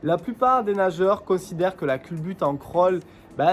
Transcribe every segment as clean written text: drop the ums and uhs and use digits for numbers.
La plupart des nageurs considèrent que la culbute en crawl,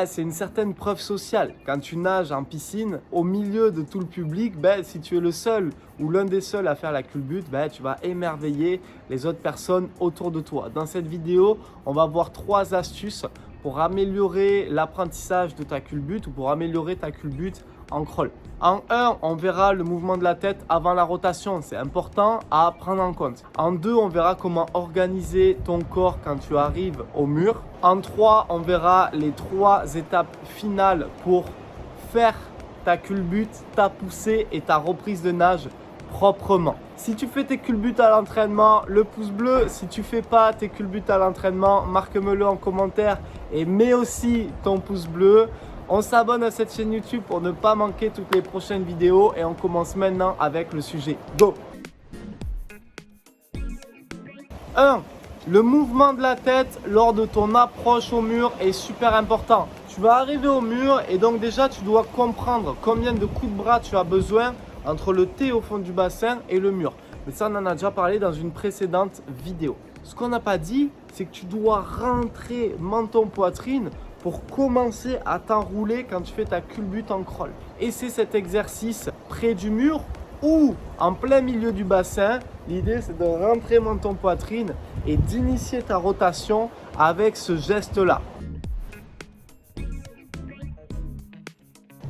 c'est une certaine preuve sociale. Quand tu nages en piscine, au milieu de tout le public, si tu es le seul ou l'un des seuls à faire la culbute, tu vas émerveiller les autres personnes autour de toi. Dans cette vidéo, on va voir 3 astuces pour améliorer l'apprentissage de ta culbute ou pour améliorer ta culbute en crawl. En 1, on verra le mouvement de la tête avant la rotation, c'est important à prendre en compte. En 2, on verra comment organiser ton corps quand tu arrives au mur. En 3, on verra les 3 étapes finales pour faire ta culbute, ta poussée et ta reprise de nage proprement. Si tu fais tes culbutes à l'entraînement, le pouce bleu. Si tu fais pas tes culbutes à l'entraînement, marque-me-le en commentaire et mets aussi ton pouce bleu. On s'abonne à cette chaîne YouTube pour ne pas manquer toutes les prochaines vidéos et on commence maintenant avec le sujet. Go! 1. Le mouvement de la tête lors de ton approche au mur est super important. Tu vas arriver au mur et donc déjà tu dois comprendre combien de coups de bras tu as besoin entre le T au fond du bassin et le mur. Mais ça, on en a déjà parlé dans une précédente vidéo. Ce qu'on n'a pas dit, c'est que tu dois rentrer menton-poitrine pour commencer à t'enrouler quand tu fais ta culbute en crawl. Et c'est cet exercice près du mur ou en plein milieu du bassin. L'idée, c'est de rentrer menton-poitrine et d'initier ta rotation avec ce geste-là.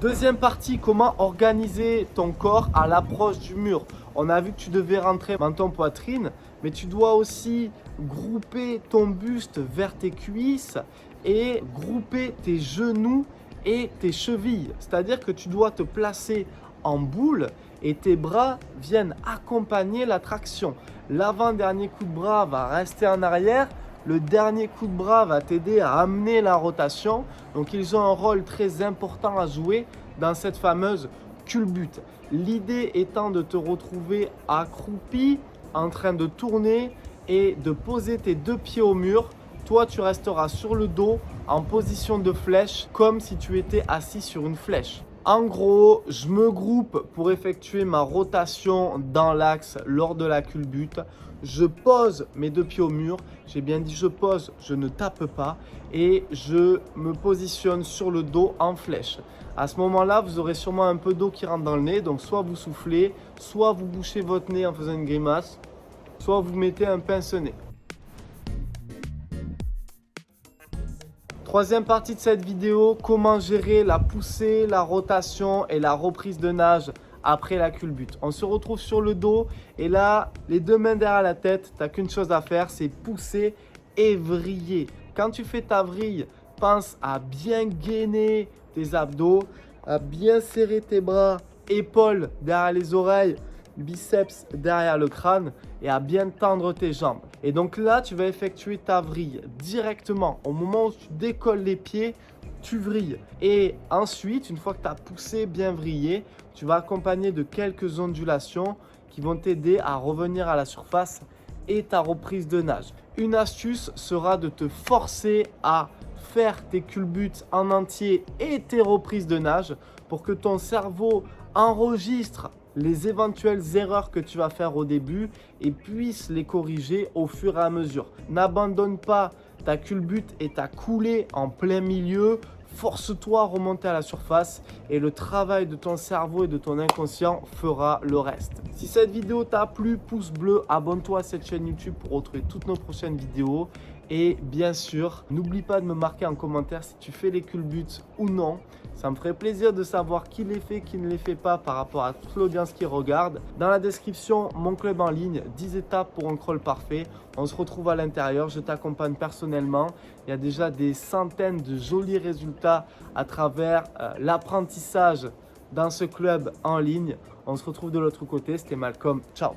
Deuxième partie, comment organiser ton corps à l'approche du mur. On a vu que tu devais rentrer menton-poitrine, mais tu dois aussi grouper ton buste vers tes cuisses et grouper tes genoux et tes chevilles. C'est-à-dire que tu dois te placer en boule et tes bras viennent accompagner la traction. L'avant-dernier coup de bras va rester en arrière. Le dernier coup de bras va t'aider à amener la rotation. Donc, ils ont un rôle très important à jouer dans cette fameuse culbute. L'idée étant de te retrouver accroupi, en train de tourner et de poser tes 2 pieds au mur. Toi, tu resteras sur le dos en position de flèche, comme si tu étais assis sur une flèche. En gros, je me groupe pour effectuer ma rotation dans l'axe lors de la culbute. Je pose mes 2 pieds au mur. J'ai bien dit je pose, je ne tape pas. Et je me positionne sur le dos en flèche. À ce moment-là, vous aurez sûrement un peu d'eau qui rentre dans le nez. Donc, soit vous soufflez, soit vous bouchez votre nez en faisant une grimace, soit vous mettez un pince-nez. Troisième partie de cette vidéo, comment gérer la poussée, la rotation et la reprise de nage après la culbute. On se retrouve sur le dos et là, les 2 mains derrière la tête, tu n'as qu'une chose à faire, c'est pousser et vriller. Quand tu fais ta vrille, pense à bien gainer tes abdos, à bien serrer tes bras, épaules derrière les oreilles, biceps derrière le crâne et à bien tendre tes jambes. Et donc là, tu vas effectuer ta vrille directement. Au moment où tu décolles les pieds, tu vrilles. Et ensuite, une fois que tu as poussé, bien vrillé, tu vas accompagner de quelques ondulations qui vont t'aider à revenir à la surface et ta reprise de nage. Une astuce sera de te forcer à faire tes culbutes en entier et tes reprises de nage pour que ton cerveau enregistre les éventuelles erreurs que tu vas faire au début et puisse les corriger au fur et à mesure. N'abandonne pas ta culbute et ta coulée en plein milieu. Force-toi à remonter à la surface et le travail de ton cerveau et de ton inconscient fera le reste. Si cette vidéo t'a plu, pouce bleu, abonne-toi à cette chaîne YouTube pour retrouver toutes nos prochaines vidéos. Et bien sûr, n'oublie pas de me marquer en commentaire si tu fais les culbutes ou non. Ça me ferait plaisir de savoir qui les fait, qui ne les fait pas par rapport à toute l'audience qui regarde. Dans la description, mon club en ligne, 10 étapes pour un crawl parfait. On se retrouve à l'intérieur, je t'accompagne personnellement. Il y a déjà des centaines de jolis résultats à travers l'apprentissage dans ce club en ligne. On se retrouve de l'autre côté, c'était Malcolm. Ciao!